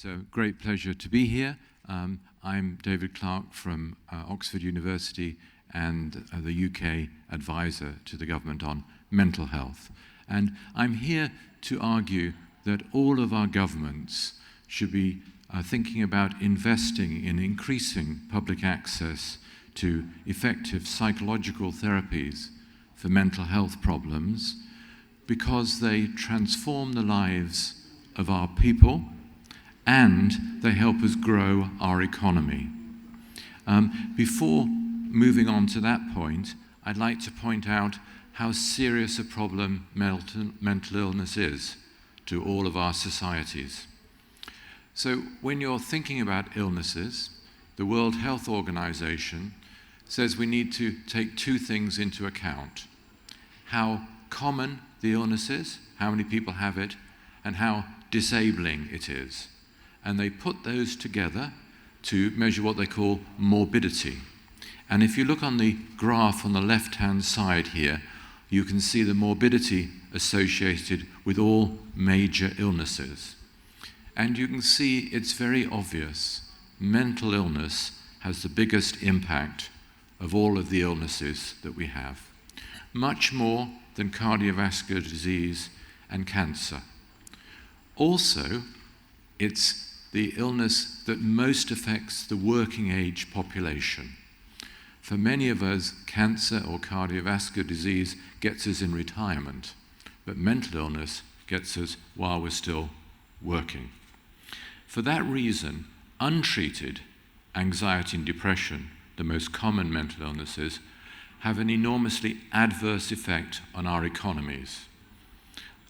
It's a great pleasure to be here. I'm David Clark from Oxford University and the UK advisor to the government on mental health. And I'm here to argue that all of our governments should be thinking about investing in increasing public access to effective psychological therapies for mental health problems because they transform the lives of our people and they help us grow our economy. Before moving on to that point, I'd like to point out how serious a problem mental illness is to all of our societies. So when you're thinking about illnesses, the World Health Organization says we need to take two things into account: how common the illness is, how many people have it, and how disabling it is. And they put those together to measure what they call morbidity. And if you look on the graph on the left-hand side here, you can see the morbidity associated with all major illnesses. And you can see it's very obvious. Mental illness has the biggest impact of all of the illnesses that we have, much more than cardiovascular disease and cancer. Also, it's the illness that most affects the working age population. For many of us, cancer or cardiovascular disease gets us in retirement, but mental illness gets us while we're still working. For that reason, untreated anxiety and depression, the most common mental illnesses, have an enormously adverse effect on our economies.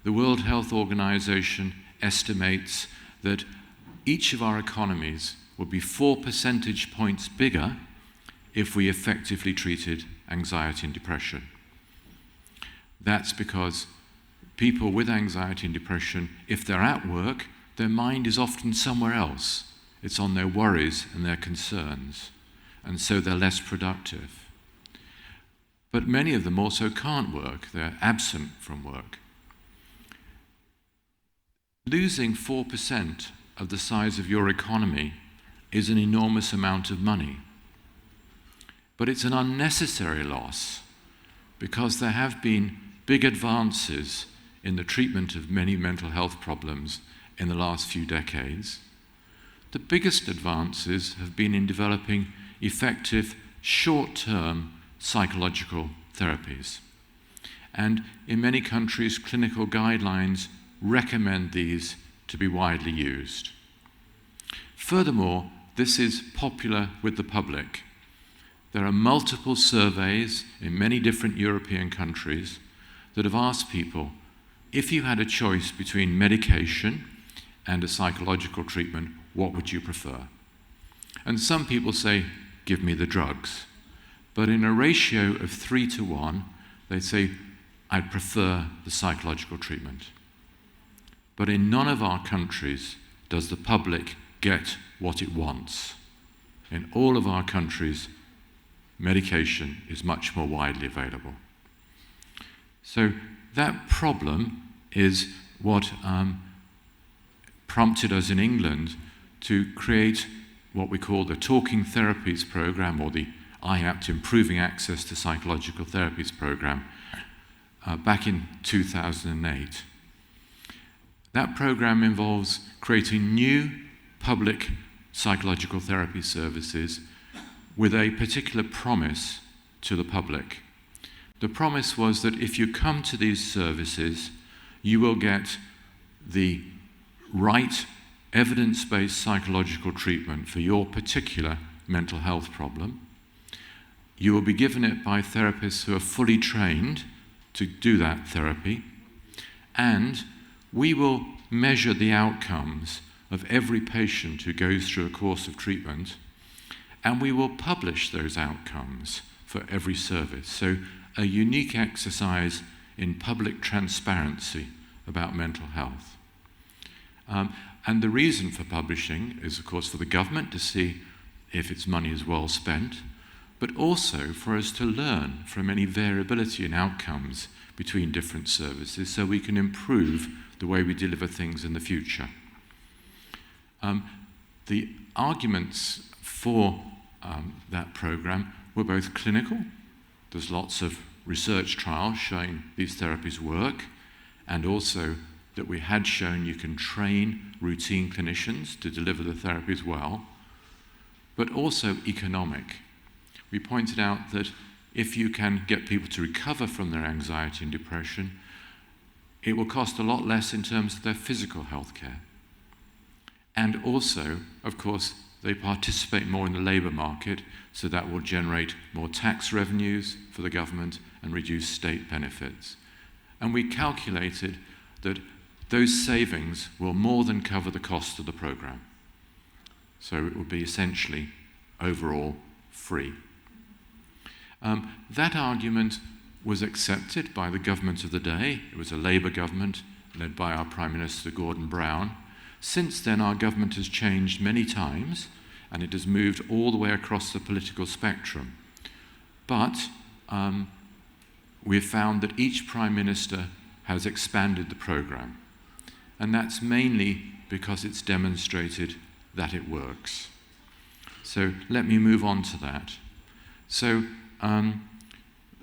The World Health Organization estimates that each of our economies would be 4 percentage points bigger if we effectively treated anxiety and depression. That's because people with anxiety and depression, if they're at work, their mind is often somewhere else. It's on their worries and their concerns, and so they're less productive. But many of them also can't work. They're absent from work. Losing 4% of the size of your economy is an enormous amount of money. But it's an unnecessary loss because there have been big advances in the treatment of many mental health problems in the last few decades. The biggest advances have been in developing effective short-term psychological therapies. And in many countries, clinical guidelines recommend these to be widely used. Furthermore, this is popular with the public. There are multiple surveys in many different European countries that have asked people, if you had a choice between medication and a psychological treatment, what would you prefer? And some people say, give me the drugs. But in a ratio of 3 to 1, they say, I'd prefer the psychological treatment. But in none of our countries does the public get what it wants. In all of our countries, medication is much more widely available. So that problem is what prompted us in England to create what we call the Talking Therapies program, or the IAPT, Improving Access to Psychological Therapies program, back in 2008. That program involves creating new public psychological therapy services with a particular promise to the public. The promise was that if you come to these services, you will get the right evidence-based psychological treatment for your particular mental health problem. You will be given it by therapists who are fully trained to do that therapy, and we will measure the outcomes of every patient who goes through a course of treatment, and we will publish those outcomes for every service. So a unique exercise in public transparency about mental health. And the reason for publishing is, of course, for the government to see if its money is well spent, but also for us to learn from any variability in outcomes between different services so we can improve the way we deliver things in the future. The arguments for that program were both clinical. There's lots of research trials showing these therapies work, and also that we had shown you can train routine clinicians to deliver the therapies well, but also economic. We pointed out that if you can get people to recover from their anxiety and depression, it will cost a lot less in terms of their physical health care. And also, of course, they participate more in the labour market, so that will generate more tax revenues for the government and reduce state benefits. And we calculated that those savings will more than cover the cost of the programme. So it will be essentially overall free. That argument was accepted by the government of the day. It was a Labour government led by our Prime Minister Gordon Brown. Since then, our government has changed many times, and it has moved all the way across the political spectrum. But we've found that each Prime Minister has expanded the programme, and that's mainly because it's demonstrated that it works. So let me move on to that. So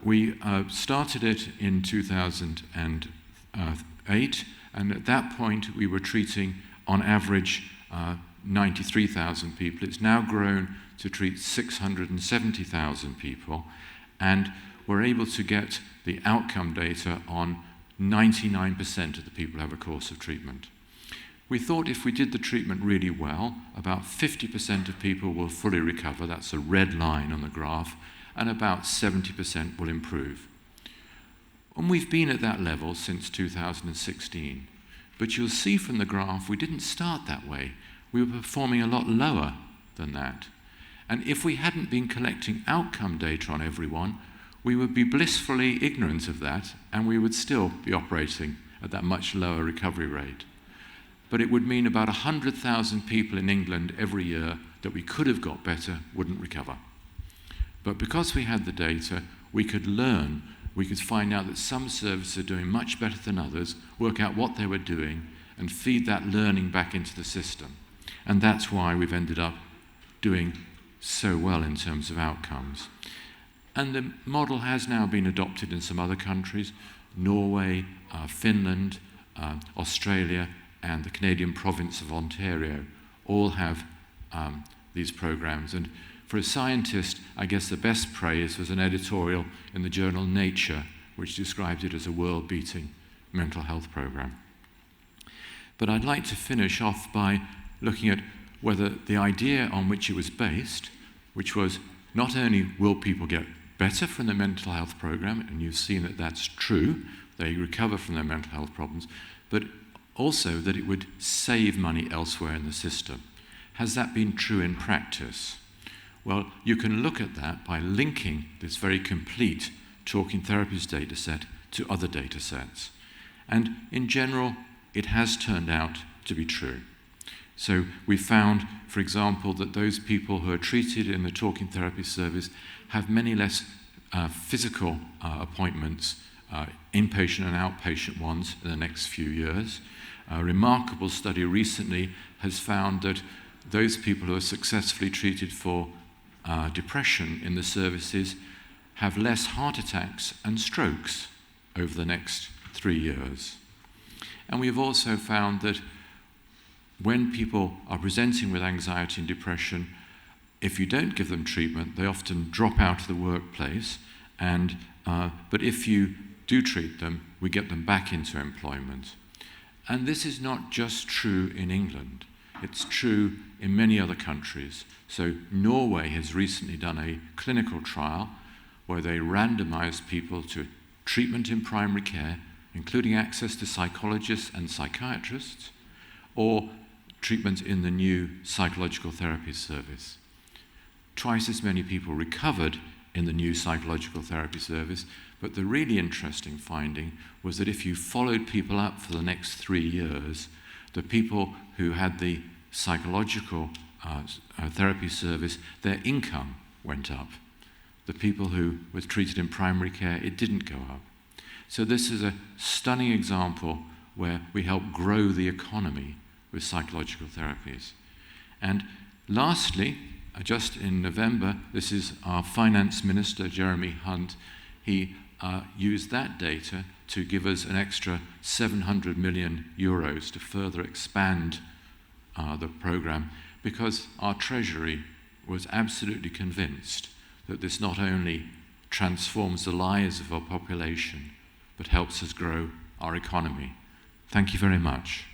we started it in 2008, and at that point we were treating on average 93,000 people. It's now grown to treat 670,000 people, and we're able to get the outcome data on 99% of the people who have a course of treatment. We thought if we did the treatment really well, about 50% of people will fully recover, that's a red line on the graph, and about 70% will improve. And we've been at that level since 2016. But you'll see from the graph, we didn't start that way. We were performing a lot lower than that. And if we hadn't been collecting outcome data on everyone, we would be blissfully ignorant of that, and we would still be operating at that much lower recovery rate. But it would mean about 100,000 people in England every year that we could have got better wouldn't recover. But because we had the data, we could learn. We could find out that some services are doing much better than others, work out what they were doing, and feed that learning back into the system. And that's why we've ended up doing so well in terms of outcomes. And the model has now been adopted in some other countries. Norway, Finland, Australia, and the Canadian province of Ontario all have these programs. And for a scientist, I guess the best praise was an editorial in the journal Nature, which described it as a world-beating mental health program. But I'd like to finish off by looking at whether the idea on which it was based, which was not only will people get better from the mental health program, and you've seen that that's true, they recover from their mental health problems, but also that it would save money elsewhere in the system. Has that been true in practice? Well, you can look at that by linking this very complete talking therapies data set to other data sets. And in general, it has turned out to be true. So we found, for example, that those people who are treated in the talking therapy service have many less physical appointments, inpatient and outpatient ones, in the next few years. A remarkable study recently has found that those people who are successfully treated for depression in the services have less heart attacks and strokes over the next 3 years. And we have also found that when people are presenting with anxiety and depression, if you don't give them treatment, they often drop out of the workplace. But if you do treat them, we get them back into employment. And this is not just true in England. It's true in many other countries. So Norway has recently done a clinical trial where they randomized people to treatment in primary care, including access to psychologists and psychiatrists, or treatment in the new psychological therapy service. Twice as many people recovered in the new psychological therapy service, but the really interesting finding was that if you followed people up for the next 3 years, the people who had the psychological therapy service, their income went up. The people who were treated in primary care, it didn't go up. So this is a stunning example where we help grow the economy with psychological therapies. And lastly, just in November, this is our finance minister, Jeremy Hunt. He used that data to give us an extra 700 million euros to further expand the program, because our Treasury was absolutely convinced that this not only transforms the lives of our population, but helps us grow our economy. Thank you very much.